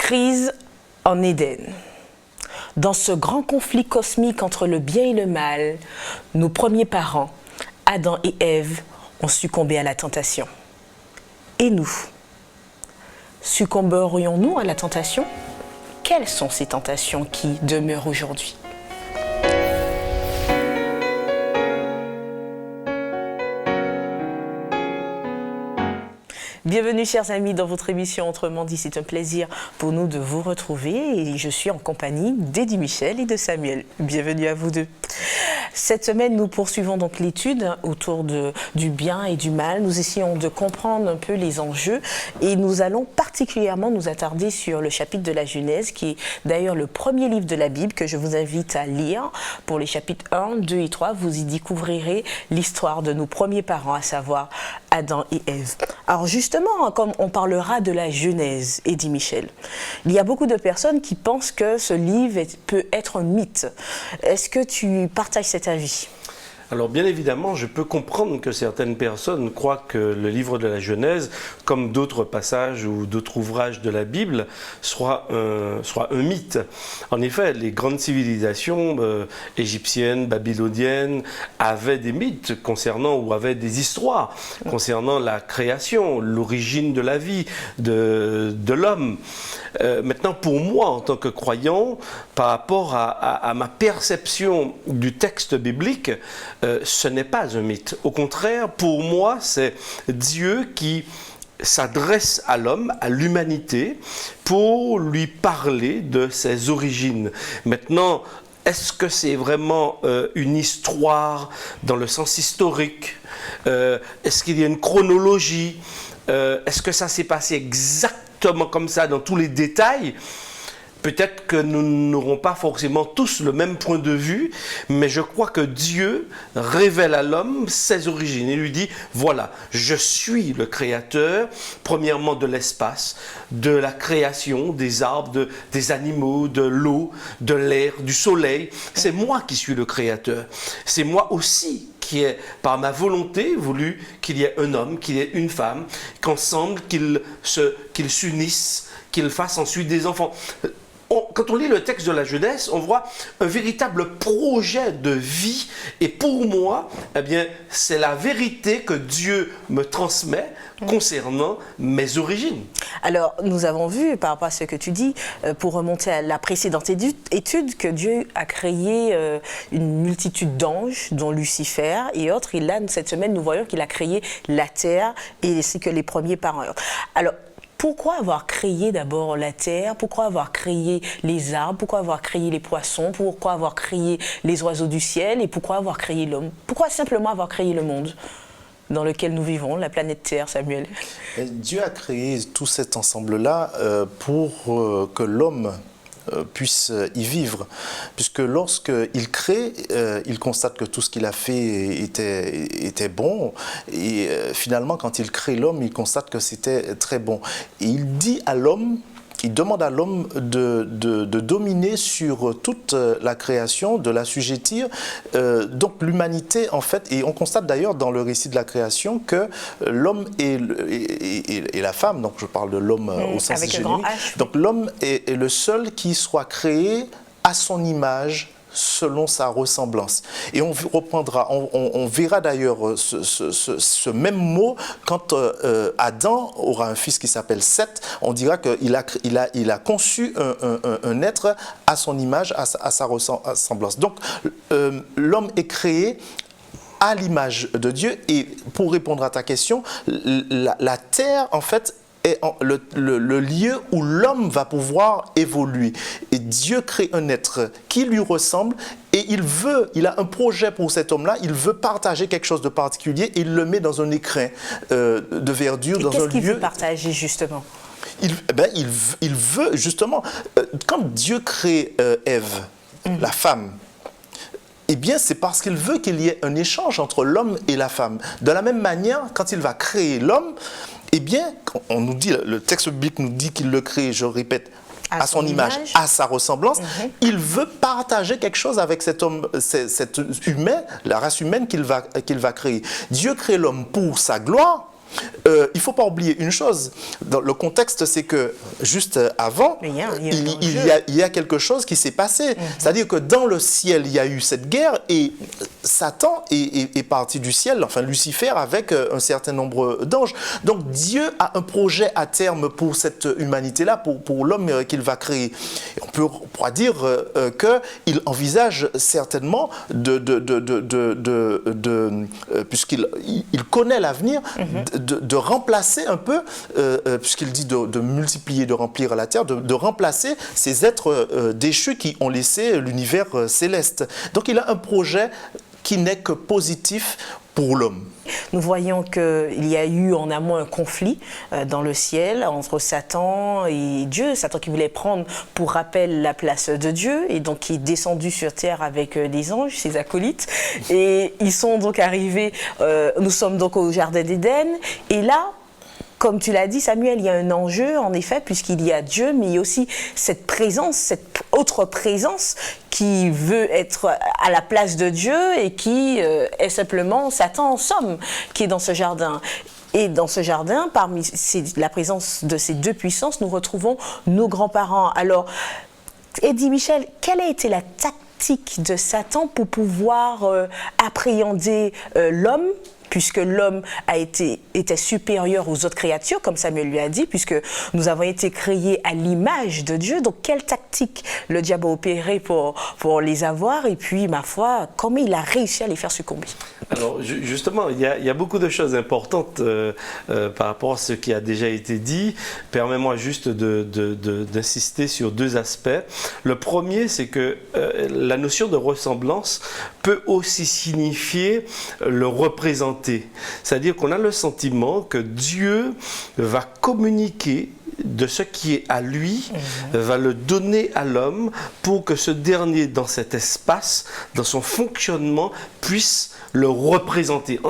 Crise en Éden. Dans ce grand conflit cosmique entre le bien et le mal, nos premiers parents, Adam et Ève, ont succombé à la tentation. Et nous? Succomberions-nous à la tentation? Quelles sont ces tentations qui demeurent aujourd'hui? Bienvenue chers amis dans votre émission Autrement dit. C'est un plaisir pour nous de vous retrouver et je suis en compagnie d'Eddie Michel et de Samuel. Bienvenue à vous deux. Cette semaine, nous poursuivons donc l'étude autour du bien et du mal. Nous essayons de comprendre un peu les enjeux et nous allons particulièrement nous attarder sur le chapitre de la Genèse, qui est d'ailleurs le premier livre de la Bible que je vous invite à lire. Pour les chapitres 1, 2 et 3, vous y découvrirez l'histoire de nos premiers parents, à savoir Adam et Ève. Alors justement, comme on parlera de la Genèse, Eddie Michel, il y a beaucoup de personnes qui pensent que ce livre peut être un mythe. Est-ce que tu partages cet avis ? Alors bien évidemment, je peux comprendre que certaines personnes croient que le livre de la Genèse, comme d'autres passages ou d'autres ouvrages de la Bible, soit un mythe. En effet, les grandes civilisations égyptiennes, babyloniennes, avaient des mythes concernant, ou avaient des histoires concernant la création, l'origine de la vie, de l'homme. Maintenant, pour moi, en tant que croyant, par rapport à ma perception du texte biblique, ce n'est pas un mythe. Au contraire, pour moi, c'est Dieu qui s'adresse à l'homme, à l'humanité, pour lui parler de ses origines. Maintenant, est-ce que c'est vraiment une histoire dans le sens historique? Est-ce qu'il y a une chronologie? Est-ce que ça s'est passé exactement comme ça dans tous les détails? Peut-être que nous n'aurons pas forcément tous le même point de vue, mais je crois que Dieu révèle à l'homme ses origines. Il lui dit, voilà, je suis le créateur, premièrement de l'espace, de la création, des arbres, des animaux, de l'eau, de l'air, du soleil. C'est moi qui suis le créateur. C'est moi aussi qui ai, par ma volonté, voulu qu'il y ait un homme, qu'il y ait une femme, qu'ensemble, qu'ils s'unissent, qu'ils fassent ensuite des enfants. Quand on lit le texte de la Genèse, on voit un véritable projet de vie. Et pour moi, eh bien, c'est la vérité que Dieu me transmet concernant mes origines. Alors, nous avons vu, par rapport à ce que tu dis, pour remonter à la précédente étude, que Dieu a créé une multitude d'anges, dont Lucifer et autres. Et là, cette semaine, nous voyons qu'il a créé la terre et c'est que les premiers parents. Alors, pourquoi avoir créé d'abord la terre? Pourquoi avoir créé les arbres? Pourquoi avoir créé les poissons? Pourquoi avoir créé les oiseaux du ciel? Et pourquoi avoir créé l'homme? Pourquoi simplement avoir créé le monde dans lequel nous vivons, la planète Terre, Samuel? Dieu a créé tout cet ensemble-là pour que l'homme puisse y vivre, puisque lorsqu'il crée, il constate que tout ce qu'il a fait était bon, et finalement quand il crée l'homme, il constate que c'était très bon. Et il dit à l'homme, il demande à l'homme de dominer sur toute la création, de l'assujettir. Donc l'humanité, en fait, et on constate d'ailleurs dans le récit de la création que l'homme et la femme, donc je parle de l'homme au sens générique, donc l'homme est le seul qui soit créé à son image, selon sa ressemblance. Et on reprendra, on verra d'ailleurs ce même mot quand Adam aura un fils qui s'appelle Seth. On dira qu'il a conçu un être à son image, à sa ressemblance. Donc l'homme est créé à l'image de Dieu. Et pour répondre à ta question, la terre, en fait, est le lieu où l'homme va pouvoir évoluer. Et Dieu crée un être qui lui ressemble et il a un projet pour cet homme-là, il veut partager quelque chose de particulier et il le met dans un écrin de verdure, dans un lieu... Qu'est-ce qu'il veut partager justement? Il veut justement, quand Dieu crée Ève, la femme, eh bien, c'est parce qu'il veut qu'il y ait un échange entre l'homme et la femme. De la même manière, quand il va créer l'homme, eh bien, on nous dit, le texte biblique nous dit qu'il le crée, je répète, à son image, à sa ressemblance. Il veut partager quelque chose avec cet homme, cet humain, la race humaine qu'il va créer. Dieu crée l'homme pour sa gloire, il ne faut pas oublier une chose. Dans le contexte, c'est que juste avant, il y a quelque chose qui s'est passé. C'est-à-dire que dans le ciel, il y a eu cette guerre et Satan est parti du ciel, enfin Lucifer, avec un certain nombre d'anges. Donc Dieu a un projet à terme pour cette humanité-là, pour l'homme qu'il va créer. Et on pourra dire qu'il envisage certainement puisqu'il connaît l'avenir, de remplacer un peu, puisqu'il dit de multiplier, de remplir la terre, de remplacer ces êtres déchus qui ont laissé l'univers céleste. Donc il a un projet qui n'est que positif pour l'homme. Nous voyons qu'il y a eu en amont un conflit dans le ciel entre Satan et Dieu. Satan qui voulait prendre pour rappel la place de Dieu et donc qui est descendu sur terre avec des anges, ses acolytes. Et ils sont donc arrivés, nous sommes donc au Jardin d'Éden et là, comme tu l'as dit, Samuel, il y a un enjeu, en effet, puisqu'il y a Dieu, mais il y a aussi cette présence, cette autre présence qui veut être à la place de Dieu et qui est simplement Satan, en somme, qui est dans ce jardin. Et dans ce jardin, parmi la présence de ces deux puissances, nous retrouvons nos grands-parents. Alors, Eddie Michel, quelle a été la tactique de Satan pour pouvoir appréhender l'homme, puisque l'homme était supérieur aux autres créatures, comme Samuel lui a dit, puisque nous avons été créés à l'image de Dieu. Donc, quelle tactique le diable a opéré pour les avoir? Et puis, ma foi, comment il a réussi à les faire succomber? Alors, justement, il y a beaucoup de choses importantes par rapport à ce qui a déjà été dit. Permets-moi juste d'insister sur deux aspects. Le premier, c'est que la notion de ressemblance peut aussi signifier le représenter. C'est-à-dire qu'on a le sentiment que Dieu va communiquer de ce qui est à lui, va le donner à l'homme pour que ce dernier, dans cet espace, dans son fonctionnement, puisse le représenter.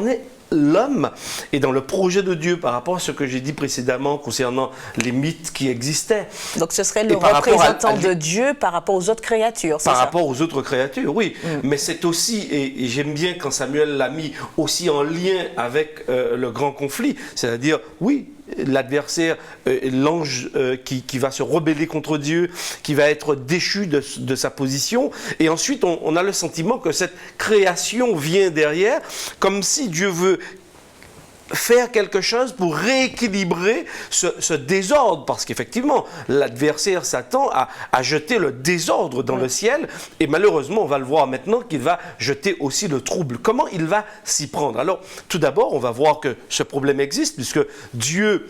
L'homme est dans le projet de Dieu par rapport à ce que j'ai dit précédemment concernant les mythes qui existaient. Donc ce serait le représentant de Dieu par rapport aux autres créatures, c'est ça? Par rapport aux autres créatures, oui. Mais c'est aussi, et j'aime bien quand Samuel l'a mis aussi en lien avec le grand conflit, c'est-à-dire, oui, l'adversaire, l'ange qui va se rebeller contre Dieu, qui va être déchu de sa position. Et ensuite, on a le sentiment que cette création vient derrière, comme si Dieu veut faire quelque chose pour rééquilibrer ce désordre, parce qu'effectivement, l'adversaire Satan a jeté le désordre dans le ciel, et malheureusement, on va le voir maintenant qu'il va jeter aussi le trouble. Comment il va s'y prendre? Alors, tout d'abord, on va voir que ce problème existe, puisque Dieu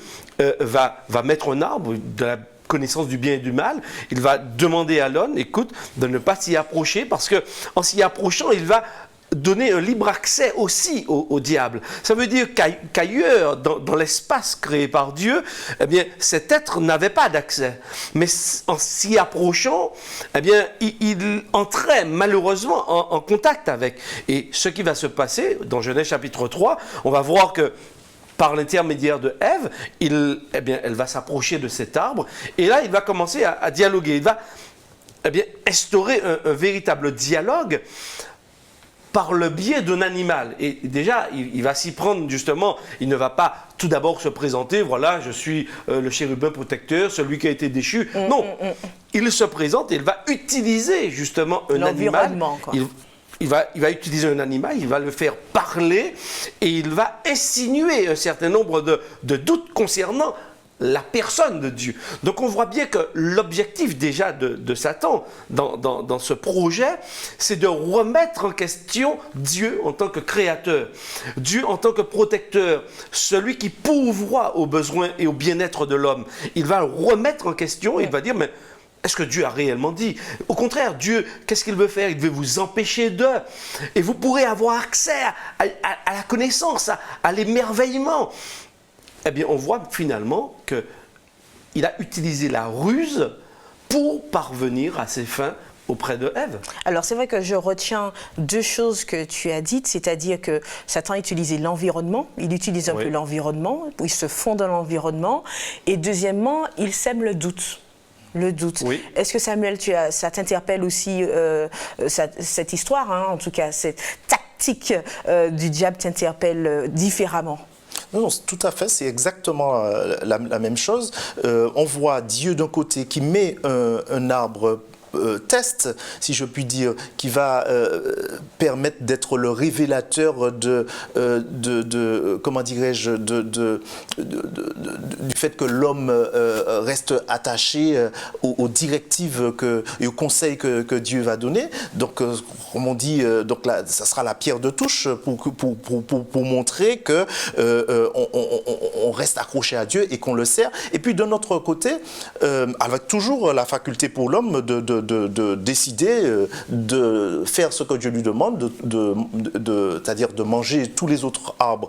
va mettre un arbre de la connaissance du bien et du mal. Il va demander à l'homme, écoute, de ne pas s'y approcher, parce que en s'y approchant, il va donner un libre accès aussi au diable. Ça veut dire qu'ailleurs, dans l'espace créé par Dieu, eh bien, cet être n'avait pas d'accès. Mais en s'y approchant, eh bien, il entrait malheureusement en contact avec. Et ce qui va se passer, dans Genèse chapitre 3, on va voir que par l'intermédiaire de Ève, elle va s'approcher de cet arbre, et là, il va commencer à dialoguer. Il va instaurer un véritable dialogue par le biais d'un animal. Et déjà, il va s'y prendre justement, il ne va pas tout d'abord se présenter, voilà, je suis le chérubin protecteur, celui qui a été déchu. Non, il se présente et il va utiliser justement un animal. Il va utiliser un animal, il va le faire parler et il va insinuer un certain nombre de doutes concernant la personne de Dieu. Donc on voit bien que l'objectif déjà de Satan dans ce projet, c'est de remettre en question Dieu en tant que créateur, Dieu en tant que protecteur, celui qui pourvoit aux besoins et au bien-être de l'homme. Il va le remettre en question et il va dire, mais est-ce que Dieu a réellement dit? Au contraire, Dieu, qu'est-ce qu'il veut faire? Il veut vous empêcher de. Et vous pourrez avoir accès à la connaissance, à l'émerveillement. Eh bien, on voit finalement qu'il a utilisé la ruse pour parvenir à ses fins auprès de Ève. Alors, c'est vrai que je retiens deux choses que tu as dites, c'est-à-dire que Satan a utilisé l'environnement, il utilise un peu l'environnement, il se fond dans l'environnement, et deuxièmement, il sème le doute. Le doute. Oui. Est-ce que Samuel, ça t'interpelle aussi, cette histoire, hein, en tout cas, cette tactique du diable t'interpelle différemment? Non, tout à fait, c'est exactement la même chose. On voit Dieu d'un côté qui met un arbre test, si je puis dire, qui va permettre d'être le révélateur comment dirais-je, du fait que l'homme reste attaché aux directives et aux conseils que Dieu va donner. Donc, comme on dit, donc là, ça sera la pierre de touche pour montrer que on reste accroché à Dieu et qu'on le sert. Et puis, de notre côté, avec toujours la faculté pour l'homme de décider de faire ce que Dieu lui demande, c'est-à-dire de manger tous les autres arbres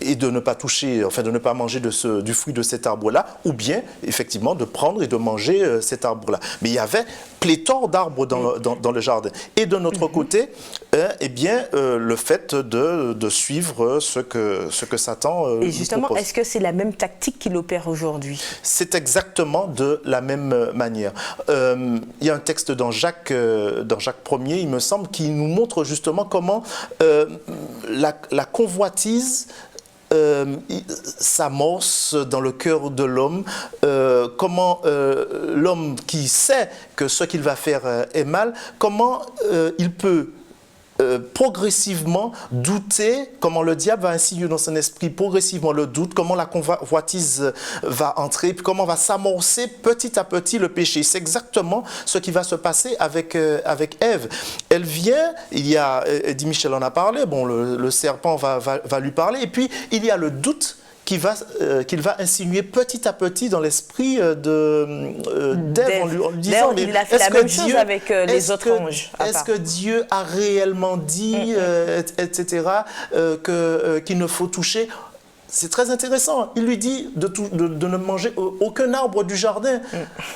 et de ne pas toucher, enfin de ne pas manger du fruit de cet arbre-là, ou bien effectivement de prendre et de manger cet arbre-là. Mais il y avait pléthore d'arbres dans le jardin. Et de notre côté, eh bien, le fait de suivre ce que Satan nous propose. Et justement, est-ce que c'est la même tactique qu'il opère aujourd'hui? C'est exactement de la même manière. Il y a un texte dans Jacques 1er, il me semble, qui nous montre justement comment la convoitise s'amorce dans le cœur de l'homme, comment l'homme qui sait que ce qu'il va faire est mal, comment il peut progressivement douter, comment le diable va insinuer dans son esprit progressivement le doute, comment la convoitise va entrer, puis comment va s'amorcer petit à petit le péché. C'est exactement ce qui va se passer avec Ève. Elle vient, il y a, Eddie Michel en a parlé, bon, le serpent va lui parler, et puis il y a le doute qu'il va insinuer petit à petit dans l'esprit d'Ève en lui disant, mais il a fait la même chose avec les autres anges. Est-ce que Dieu a réellement dit, etc., qu'il ne faut toucher? C'est très intéressant. Il lui dit de ne manger aucun arbre du jardin,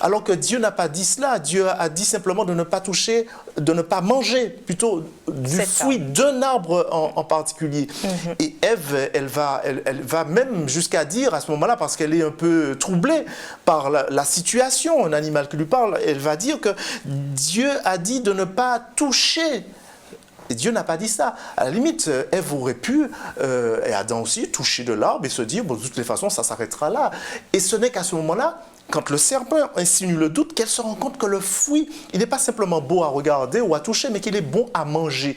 alors que Dieu n'a pas dit cela. Dieu a dit simplement de ne pas toucher, de ne pas manger plutôt du fruit d'un arbre en particulier. Et Ève, elle va même jusqu'à dire à ce moment-là, parce qu'elle est un peu troublée par la situation, un animal qui lui parle, elle va dire que Dieu a dit de ne pas toucher. Et Dieu n'a pas dit ça. À la limite, Ève aurait pu, et Adam aussi, toucher de l'arbre et se dire, bon, de toutes les façons, ça s'arrêtera là. Et ce n'est qu'à ce moment-là, quand le serpent insinue le doute, qu'elle se rend compte que le fruit, il n'est pas simplement beau à regarder ou à toucher, mais qu'il est bon à manger.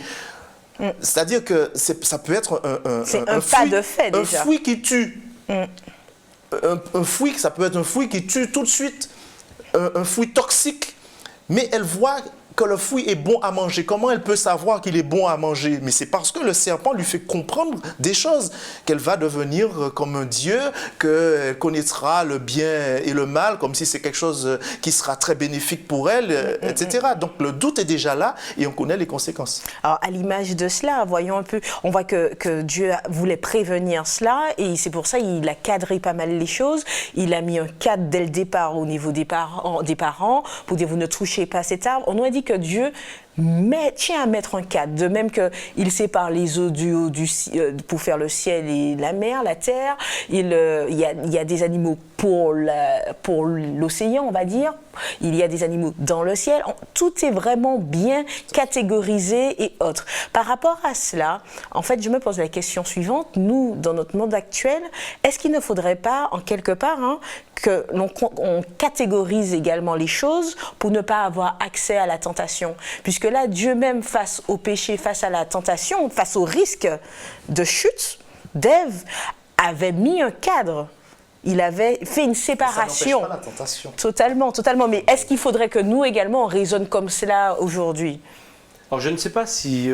C'est-à-dire que ça peut être un pas de fait, déjà. Un fruit qui tue. Un fruit, ça peut être un fruit qui tue tout de suite. Un fruit toxique. Mais elle voit que le fruit est bon à manger. Comment elle peut savoir qu'il est bon à manger? Mais c'est parce que le serpent lui fait comprendre des choses, qu'elle va devenir comme un dieu, qu'elle connaîtra le bien et le mal, comme si c'est quelque chose qui sera très bénéfique pour elle, etc. Donc le doute est déjà là et on connaît les conséquences. Alors à l'image de cela, voyons un peu, on voit que Dieu voulait prévenir cela et c'est pour ça qu'il a cadré pas mal les choses. Il a mis un cadre dès le départ au niveau des parents pour dire vous ne touchez pas cet arbre. On aurait dit que Dieu tient à mettre un cadre, de même qu'il sépare les eaux pour faire le ciel et la mer, la terre. Il y a des animaux pour l'océan, on va dire. Il y a des animaux dans le ciel. Tout est vraiment bien catégorisé et autres. Par rapport à cela, en fait, je me pose la question suivante. Nous, dans notre monde actuel, est-ce qu'il ne faudrait pas, en quelque part, que l'on catégorise également les choses pour ne pas avoir accès à la tentation? Puisque là, Dieu même, face au péché, face à la tentation, face au risque de chute d'Ève, avait mis un cadre. Il avait fait une séparation. Ça n'empêche pas la tentation. Totalement. Mais est-ce qu'il faudrait que nous également, on raisonne comme cela aujourd'hui? Alors, je ne sais pas si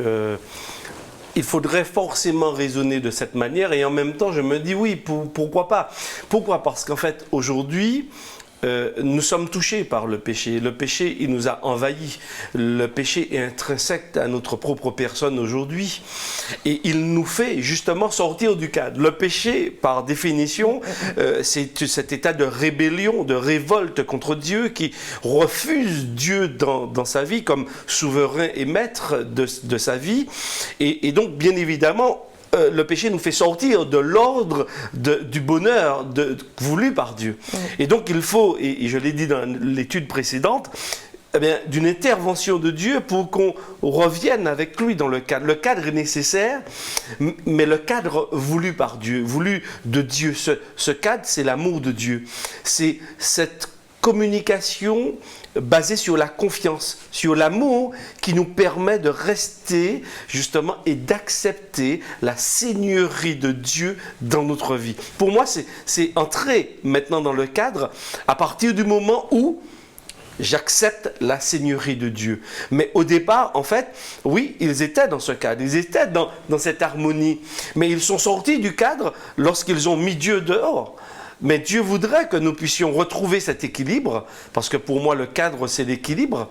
il faudrait forcément raisonner de cette manière, et en même temps, je me dis oui, pourquoi pas? Pourquoi? Parce qu'en fait, aujourd'hui, nous sommes touchés par le péché. Le péché, il nous a envahis. Le péché est intrinsèque à notre propre personne aujourd'hui. Et il nous fait justement sortir du cadre. Le péché, par définition, c'est cet état de rébellion, de révolte contre Dieu qui refuse Dieu dans sa vie comme souverain et maître de sa vie. Et donc, bien évidemment, le péché nous fait sortir de l'ordre du bonheur voulu par Dieu. Et donc il faut, et je l'ai dit dans l'étude précédente, d'une intervention de Dieu pour qu'on revienne avec lui dans le cadre. Le cadre est nécessaire, mais le cadre voulu par Dieu, voulu de Dieu. Ce cadre, c'est l'amour de Dieu. C'est cette communication basée sur la confiance, sur l'amour qui nous permet de rester justement et d'accepter la seigneurie de Dieu dans notre vie. Pour moi, c'est entrer maintenant dans le cadre à partir du moment où j'accepte la seigneurie de Dieu. Mais au départ, en fait, oui, ils étaient dans ce cadre, ils étaient dans cette harmonie, mais ils sont sortis du cadre lorsqu'ils ont mis Dieu dehors. Mais Dieu voudrait que nous puissions retrouver cet équilibre, parce que pour moi, le cadre, c'est l'équilibre,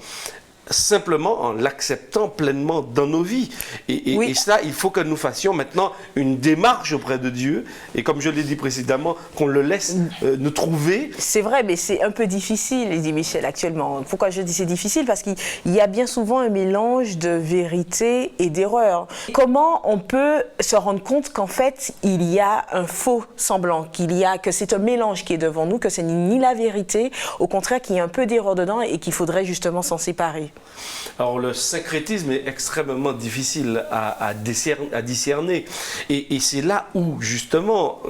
simplement en l'acceptant pleinement dans nos vies. Et ça, il faut que nous fassions maintenant une démarche auprès de Dieu, et comme je l'ai dit précédemment, qu'on le laisse nous trouver. C'est vrai, mais c'est un peu difficile, dit Michel, actuellement. Pourquoi je dis c'est difficile? Parce qu'il y a bien souvent un mélange de vérité et d'erreur. Comment on peut se rendre compte qu'en fait, il y a un faux semblant, que c'est un mélange qui est devant nous, que ce n'est ni la vérité, au contraire, qu'il y a un peu d'erreur dedans et qu'il faudrait justement s'en séparer? Alors le syncrétisme est extrêmement difficile à discerner, et c'est là où justement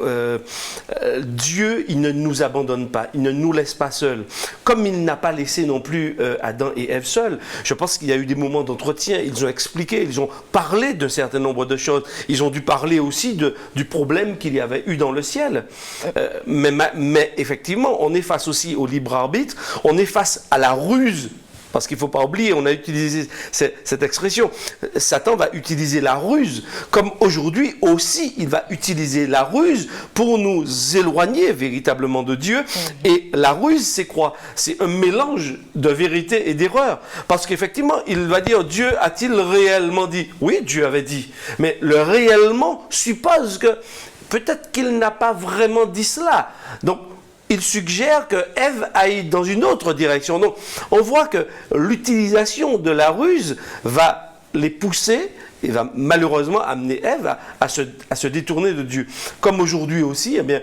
Dieu, il ne nous abandonne pas, il ne nous laisse pas seuls, comme il n'a pas laissé non plus Adam et Ève seuls. Je pense qu'il y a eu des moments d'entretien, ils ont expliqué, ils ont parlé d'un certain nombre de choses, ils ont dû parler aussi du problème qu'il y avait eu dans le ciel, mais effectivement on est face aussi au libre arbitre, on est face à la ruse. Parce qu'il ne faut pas oublier, on a utilisé cette expression, Satan va utiliser la ruse, comme aujourd'hui aussi, il va utiliser la ruse pour nous éloigner véritablement de Dieu. Et la ruse, c'est quoi? C'est un mélange de vérité et d'erreur. Parce qu'effectivement, il va dire, Dieu a-t-il réellement dit? Oui, Dieu avait dit. Mais le réellement suppose que peut-être qu'il n'a pas vraiment dit cela. Donc, il suggère que Ève aille dans une autre direction. Donc, on voit que l'utilisation de la ruse va les pousser et va malheureusement amener Ève à se détourner de Dieu. Comme aujourd'hui aussi, eh bien,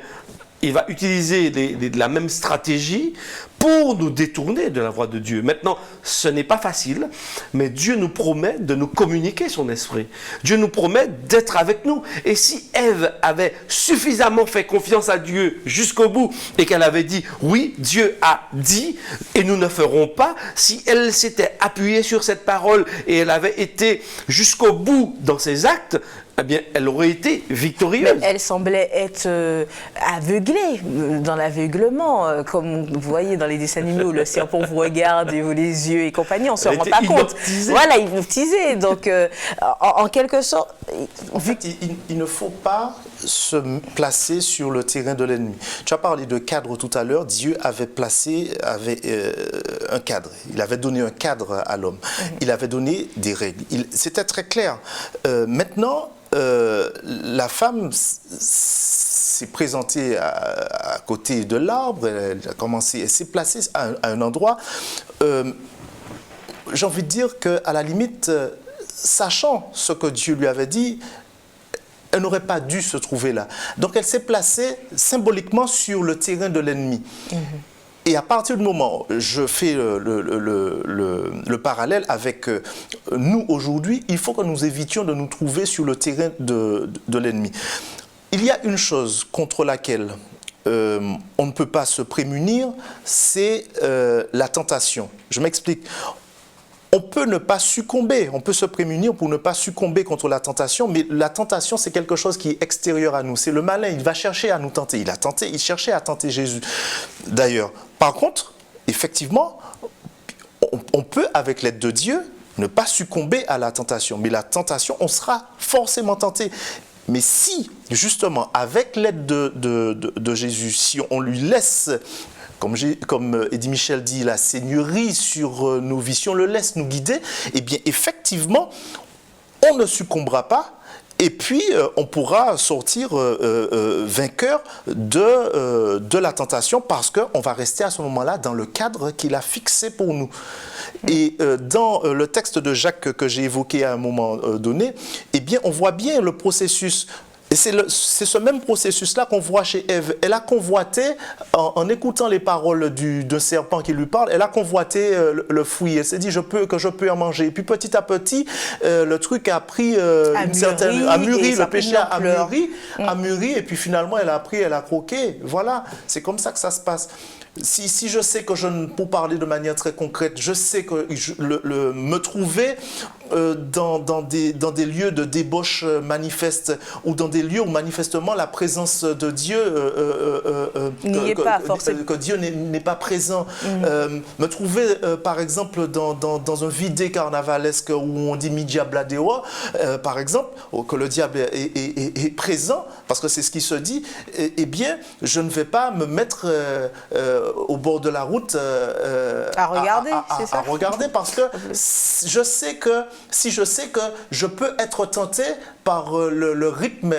il va utiliser la même stratégie pour nous détourner de la voie de Dieu. Maintenant, ce n'est pas facile, mais Dieu nous promet de nous communiquer son esprit. Dieu nous promet d'être avec nous. Et si Ève avait suffisamment fait confiance à Dieu jusqu'au bout et qu'elle avait dit « Oui, Dieu a dit et nous ne ferons pas », si elle s'était appuyée sur cette parole et elle avait été jusqu'au bout dans ses actes, eh bien, elle aurait été victorieuse. Mais elle semblait être aveuglée, dans l'aveuglement, comme vous voyez dans les dessins animés où le serpent vous regarde et vous les yeux et compagnie, on ne se rend pas compte. Voilà, hypnotisée. Donc, en quelque sorte... En fait, il ne faut pas se placer sur le terrain de l'ennemi. Tu as parlé de cadre tout à l'heure. Dieu avait placé un cadre. Il avait donné un cadre à l'homme. Il avait donné des règles. C'était très clair. Maintenant, la femme s'est présentée à côté de l'arbre, elle s'est placée à un endroit, j'ai envie de dire qu'à la limite, sachant ce que Dieu lui avait dit, elle n'aurait pas dû se trouver là. Donc elle s'est placée symboliquement sur le terrain de l'ennemi. Et à partir du moment où je fais le parallèle avec nous aujourd'hui, il faut que nous évitions de nous trouver sur le terrain de l'ennemi. Il y a une chose contre laquelle on ne peut pas se prémunir, c'est la tentation. Je m'explique. On peut ne pas succomber, on peut se prémunir pour ne pas succomber contre la tentation, mais la tentation, c'est quelque chose qui est extérieur à nous. C'est le malin, il va chercher à nous tenter. Il cherchait à tenter Jésus, d'ailleurs. Par contre, effectivement, on peut, avec l'aide de Dieu, ne pas succomber à la tentation. Mais la tentation, on sera forcément tenté. Mais si, justement, avec l'aide de Jésus, si on lui laisse... Comme Eddie Michel dit, la seigneurie sur nos vies, si on le laisse nous guider, eh bien, effectivement, on ne succombera pas et puis on pourra sortir vainqueur de la tentation parce qu'on va rester à ce moment-là dans le cadre qu'il a fixé pour nous. Et dans le texte de Jacques que j'ai évoqué à un moment donné, eh bien, on voit bien le processus. Et c'est ce même processus-là qu'on voit chez Ève. Elle a convoité, en écoutant les paroles d'un serpent qui lui parle, elle a convoité le fruit. Elle s'est dit, je peux en manger. Et puis petit à petit, le truc a pris a mûri, le péché a mûri, et puis finalement, elle a appris, elle a croqué. Voilà, c'est comme ça que ça se passe. Si je sais que pour parler de manière très concrète, je sais que me trouver dans des lieux de débauche manifeste, ou dans des lieux où manifestement la présence de Dieu que Dieu n'est pas présent. Me trouver par exemple dans un vidé carnavalesque où on dit mi diabladeo, par exemple, que le diable est présent, parce que c'est ce qui se dit, eh bien je ne vais pas me mettre au bord de la route à regarder, c'est ça ? À regarder, parce que je sais que si je sais que je peux être tenté par le rythme,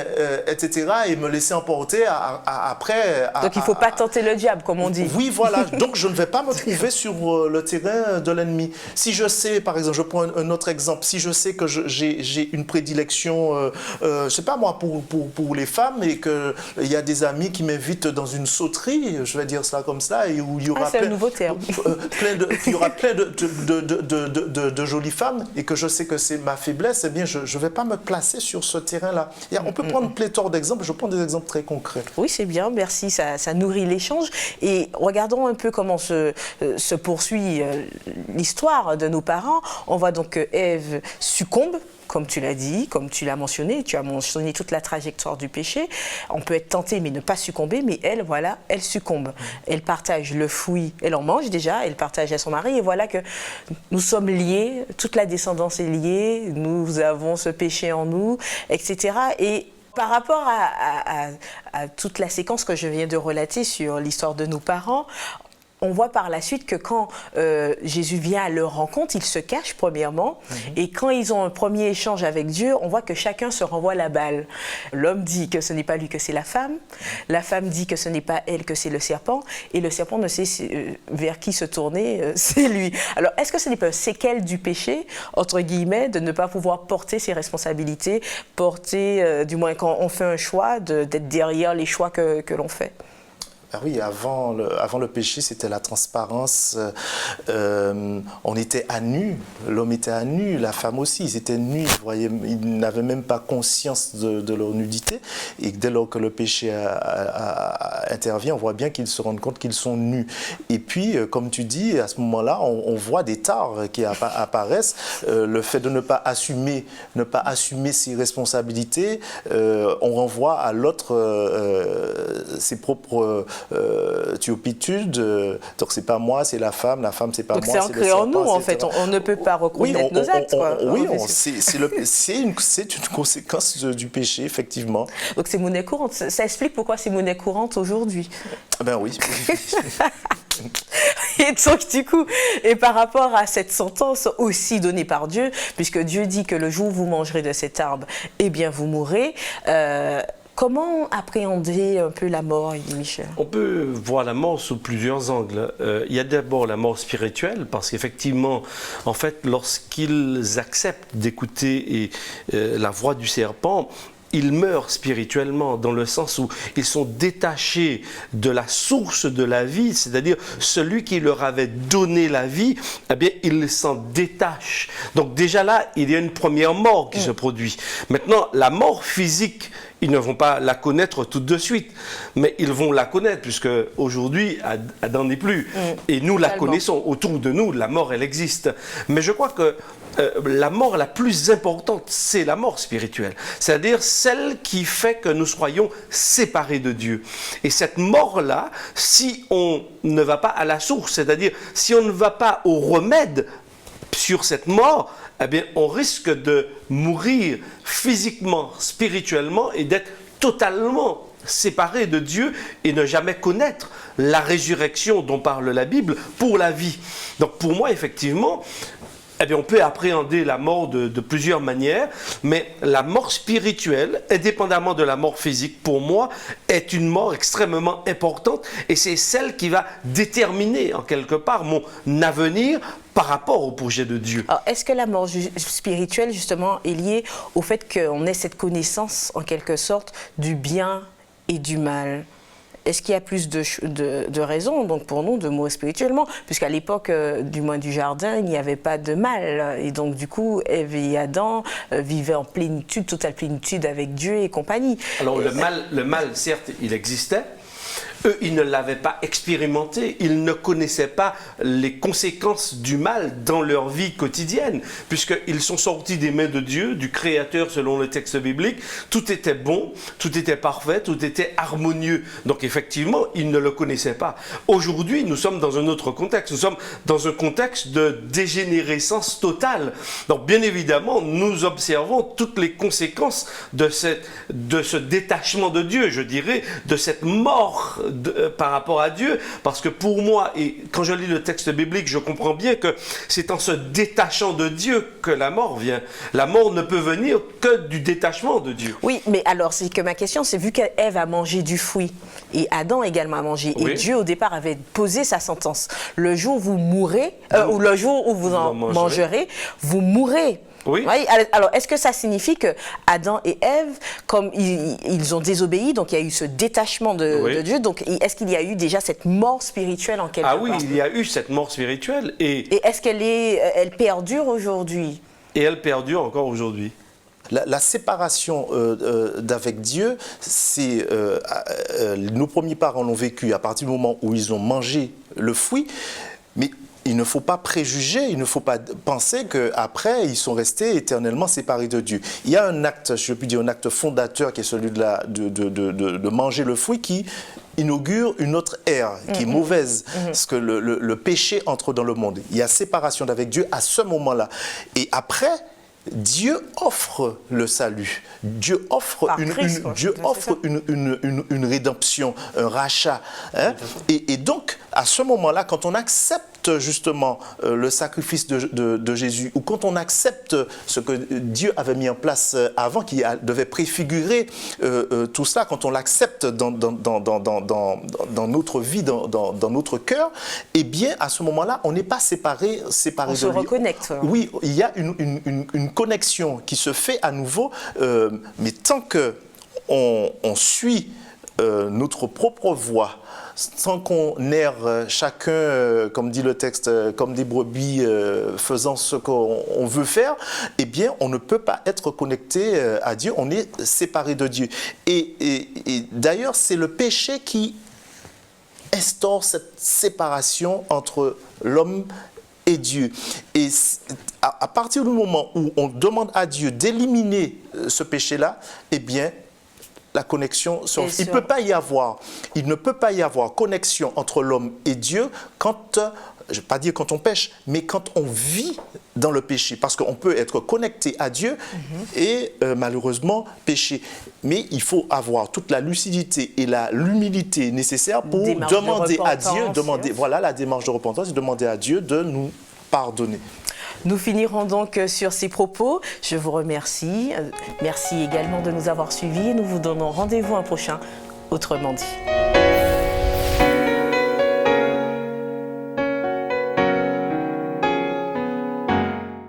etc., et me laisser emporter après. Donc il ne faut pas tenter le diable, comme on dit. Oui, voilà. Donc je ne vais pas me trouver sur le terrain de l'ennemi. Si je sais, par exemple, je prends un autre exemple, si je sais que j'ai une prédilection, je ne sais pas moi, pour les femmes, et qu'il y a des amis qui m'invitent dans une sauterie, je vais dire cela comme ça, et où il y aura un nouveau terme. il y aura plein de jolies femmes, et que je sais que c'est ma faiblesse, eh bien je ne vais pas me placer sur ce terrain-là. On peut prendre pléthore d'exemples, je prends des exemples très concrets. Oui, c'est bien, merci, ça nourrit l'échange. Et regardons un peu comment se poursuit l'histoire de nos parents. On voit donc que Ève succombe, comme tu l'as dit, comme tu l'as mentionné, tu as mentionné toute la trajectoire du péché. On peut être tenté mais ne pas succomber, mais elle, voilà, elle succombe. Elle partage le fruit, elle en mange déjà, elle partage à son mari, et voilà que nous sommes liés, toute la descendance est liée, nous avons ce péché en nous, etc. Et par rapport à toute la séquence que je viens de relater sur l'histoire de nos parents, on voit par la suite que quand Jésus vient à leur rencontre, ils se cachent premièrement, et quand ils ont un premier échange avec Dieu, on voit que chacun se renvoie la balle. L'homme dit que ce n'est pas lui, que c'est la femme dit que ce n'est pas elle, que c'est le serpent, et le serpent ne sait vers qui se tourner, c'est lui. Alors, est-ce que ce n'est pas un séquelle du péché, entre guillemets, de ne pas pouvoir porter ses responsabilités, du moins quand on fait un choix, d'être derrière les choix que l'on fait ? Ah oui, avant le péché, c'était la transparence. On était à nu, l'homme était à nu, la femme aussi, ils étaient nus. Vous voyez, ils n'avaient même pas conscience de leur nudité. Et dès lors que le péché intervient, on voit bien qu'ils se rendent compte qu'ils sont nus. Et puis, comme tu dis, à ce moment-là, on voit des tares qui apparaissent. Le fait de ne pas assumer ses responsabilités, on renvoie à l'autre ses propres turpitude, donc c'est pas moi, c'est la femme c'est pas donc moi, c'est ancré en nous, en fait, on ne peut pas reconnaître nos actes. C'est une conséquence du péché, effectivement. Donc c'est monnaie courante, ça explique pourquoi c'est monnaie courante aujourd'hui. Ben oui. Et donc du coup, et par rapport à cette sentence aussi donnée par Dieu, puisque Dieu dit que le jour où vous mangerez de cet arbre, eh bien vous mourrez, comment appréhender un peu la mort, Michel ? On peut voir la mort sous plusieurs angles. Il y a d'abord la mort spirituelle, parce qu'effectivement, en fait, lorsqu'ils acceptent d'écouter la voix du serpent, ils meurent spirituellement, dans le sens où ils sont détachés de la source de la vie, c'est-à-dire celui qui leur avait donné la vie, eh bien, ils s'en détachent. Donc déjà là, il y a une première mort qui se produit. Maintenant, la mort physique, ils ne vont pas la connaître tout de suite, mais ils vont la connaître, puisque aujourd'hui, Adam n'est plus. Et nous la connaissons. Autour de nous, la mort, elle existe. Mais je crois que la mort la plus importante, c'est la mort spirituelle. C'est-à-dire celle qui fait que nous soyons séparés de Dieu. Et cette mort-là, si on ne va pas à la source, c'est-à-dire si on ne va pas au remède sur cette mort, eh bien, on risque de mourir physiquement, spirituellement, et d'être totalement séparé de Dieu et ne jamais connaître la résurrection dont parle la Bible pour la vie. Donc pour moi, effectivement, eh bien, on peut appréhender la mort de plusieurs manières, mais la mort spirituelle, indépendamment de la mort physique, pour moi, est une mort extrêmement importante, et c'est celle qui va déterminer en quelque part mon avenir par rapport au projet de Dieu. Alors, est-ce que la mort spirituelle, justement, est liée au fait qu'on ait cette connaissance, en quelque sorte, du bien et du mal? Est-ce qu'il y a plus de raisons donc, pour nous de mourir spirituellement? Puisqu'à l'époque, du moins du jardin, il n'y avait pas de mal. Et donc, du coup, Ève et Adam vivaient en plénitude, totale plénitude avec Dieu et compagnie. Alors, le mal, certes, il existait. Eux, ils ne l'avaient pas expérimenté, ils ne connaissaient pas les conséquences du mal dans leur vie quotidienne, puisqu'ils sont sortis des mains de Dieu, du Créateur selon le texte biblique. Tout était bon, tout était parfait, tout était harmonieux. Donc effectivement, ils ne le connaissaient pas. Aujourd'hui, nous sommes dans un autre contexte. Nous sommes dans un contexte de dégénérescence totale. Donc bien évidemment, nous observons toutes les conséquences de ce détachement de Dieu, je dirais, de cette mort par rapport à Dieu, parce que pour moi, et quand je lis le texte biblique, je comprends bien que c'est en se détachant de Dieu que la mort vient. La mort ne peut venir que du détachement de Dieu. Oui, mais alors, c'est que ma question, c'est vu qu'Ève a mangé du fruit, et Adam également a mangé, oui. et Dieu au départ avait posé sa sentence. Le jour où vous mourrez, ou le jour où vous en mangerez, vous mourrez. Oui. Oui. Alors, est-ce que ça signifie que Adam et Ève, comme ils ont désobéi, donc il y a eu ce détachement de Dieu, donc est-ce qu'il y a eu déjà cette mort spirituelle en quelque part? Ah oui, il y a eu cette mort spirituelle. Et est-ce elle perdure aujourd'hui? Et elle perdure encore aujourd'hui. La séparation d'avec Dieu, c'est nos premiers parents l'ont vécu à partir du moment où ils ont mangé le fruit, mais il ne faut pas préjuger, il ne faut pas penser qu'après, ils sont restés éternellement séparés de Dieu. Il y a un acte, je peux dire un acte fondateur qui est celui de manger le fruit qui inaugure une autre ère qui est mauvaise, parce que le péché entre dans le monde. Il y a séparation d'avec Dieu à ce moment-là. Et après, Dieu offre le salut. Dieu offre une rédemption, un rachat. Hein? Et donc, à ce moment-là, quand on accepte justement le sacrifice de Jésus, ou quand on accepte ce que Dieu avait mis en place avant, qui devait préfigurer tout cela, quand on l'accepte dans notre vie, dans notre cœur, eh bien, à ce moment-là, on n'est pas séparé de lui. On se reconnecte. Oui, il y a une connexion qui se fait à nouveau, mais tant qu'on suit notre propre voie, sans qu'on erre chacun, comme dit le texte, comme des brebis faisant ce qu'on veut faire, eh bien, on ne peut pas être connecté à Dieu, on est séparé de Dieu. Et d'ailleurs, c'est le péché qui instaure cette séparation entre l'homme et Dieu. Et à partir du moment où on demande à Dieu d'éliminer ce péché-là, eh bien, la connexion, il ne peut pas y avoir connexion entre l'homme et Dieu quand, je ne vais pas dire quand on pêche, mais quand on vit dans le péché. Parce qu'on peut être connecté à Dieu et malheureusement pécher. Mais il faut avoir toute la lucidité et l'humilité nécessaire pour demander à Dieu, voilà la démarche de repentance, et demander à Dieu de nous pardonner. Nous finirons donc sur ces propos. Je vous remercie. Merci également de nous avoir suivis. Nous vous donnons rendez-vous un prochain Autrement dit.